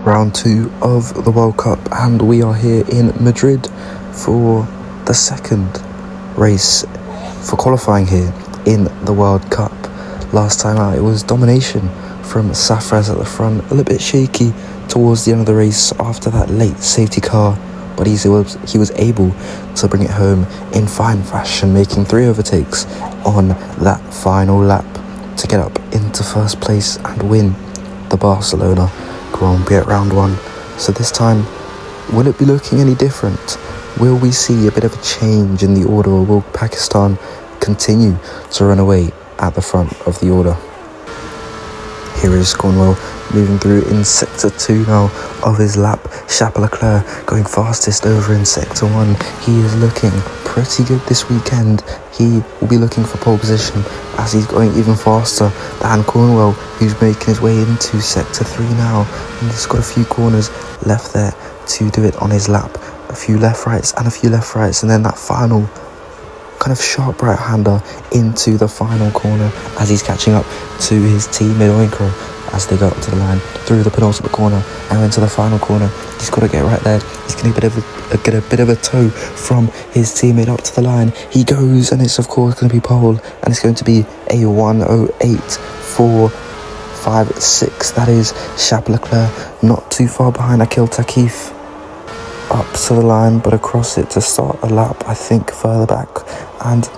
round 2 of the World Cup, and we are here in Madrid for the second race for qualifying here in the World Cup. Last time out it was domination from Safraz at the front, a little bit shaky towards the end of the race after that late safety car, but he was able to bring it home in fine fashion, making 3 overtakes on that final lap to get up into first place and win the Barcelona Grand Prix at round 1. So this time, will it be looking any different? Will we see a bit of a change in the order, or will Pakistan continue to run away at the front of the order? Here is Cornwell moving through in sector 2 now of his lap. Leclerc going fastest over in sector 1. He is looking pretty good this weekend. He will be looking for pole position as he's going even faster than Cornwell, who's making his way into sector 3 now, and he's got a few corners left there to do it on his lap. A few left rights and a few left rights, and then that final kind of sharp right-hander into the final corner as he's catching up to his teammate Oyinkro as they go up to the line through the penultimate corner and into the final corner. He's got to get right there. He's going to get a bit of a tow from his teammate up to the line. He goes, and it's of course going to be pole, and it's going to be a 1:08.456. That is Leclerc, not too far behind Akil Takif. Up to the line, but across it to start a lap, I think further back. And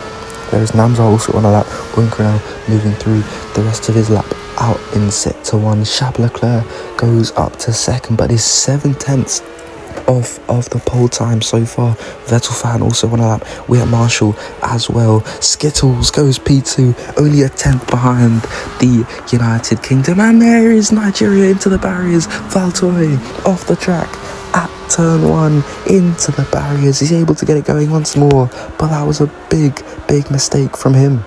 there is Namza also on a lap. Oyinkro now moving through the rest of his lap out in sector 1. Leclerc goes up to second, but is 7/10 off of the pole time so far. Vettel fan also on a lap. We're at Marshall as well. Skittles goes P2, only a 10th behind the United Kingdom. And there is Nigeria into the barriers. Valtoy off the track at turn 1 into the barriers. He's able to get it going once more, but that was a big mistake from him.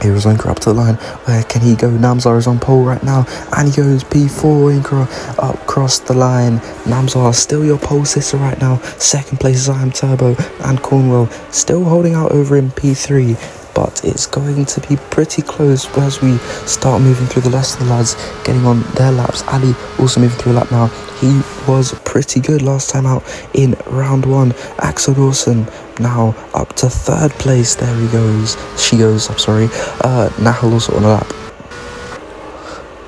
Here is Oyinkro up to the line. Where can he go? Namzar is on pole right now, and he goes P4. Oyinkro up across the line. Namzar still your pole sitter right now. Second place is I Am Turbo, and Cornwell still holding out over in P3. But it's going to be pretty close as we start moving through the rest of the lads, getting on their laps. Ali also moving through a lap now. He was pretty good last time out in round 1. Axel Dawson now up to 3rd place. There he goes. She goes, I'm sorry. Nahal also on a lap.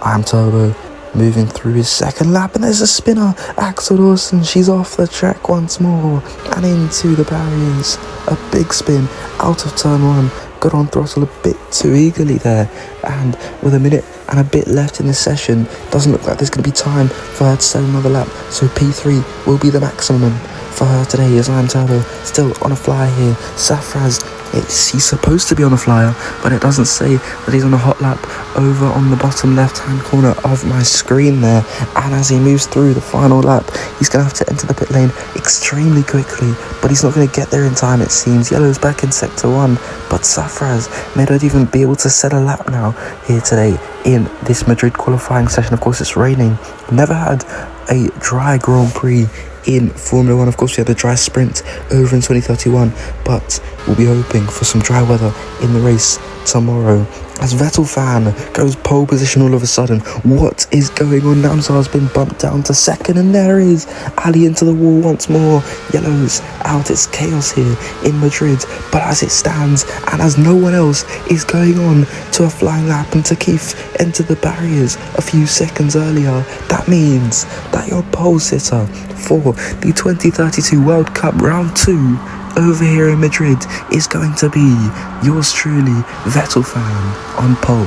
I Am Turbo moving through his 2nd lap, and there's a spinner. Axel Dawson, she's off the track once more and into the barriers. A big spin out of turn 1. Got on throttle a bit too eagerly there, and with a minute and a bit left in this session, doesn't look like there's going to be time for her to set another lap, so P3 will be the maximum for her today as I Am Turbo still on a flyer here. Safraz, he's supposed to be on a flyer, but it doesn't say that he's on a hot lap over on the bottom left hand corner of my screen there. And as he moves through the final lap, he's going to have to enter the pit lane extremely quickly, but he's not going to get there in time, it seems. Yellow's back in sector 1, but Safraz may not even be able to set a lap now here today in this Madrid qualifying session. Of course, it's raining. Never had a dry Grand Prix in Formula 1. Of course, we had a dry sprint over in 2031, but we'll be hoping for some dry weather in the race tomorrow. As Vettel fan goes pole position all of a sudden. What is going on? Namzar's been bumped down to 2nd, and there is Ali into the wall once more. Yellow's out. It's chaos here in Madrid, but as it stands, and as no one else is going on to a flying lap, and Takif entered the barriers a few seconds earlier, that means that your pole sitter for the 2032 World Cup Round 2 over here in Madrid is going to be yours truly, Vettel fan, on pole.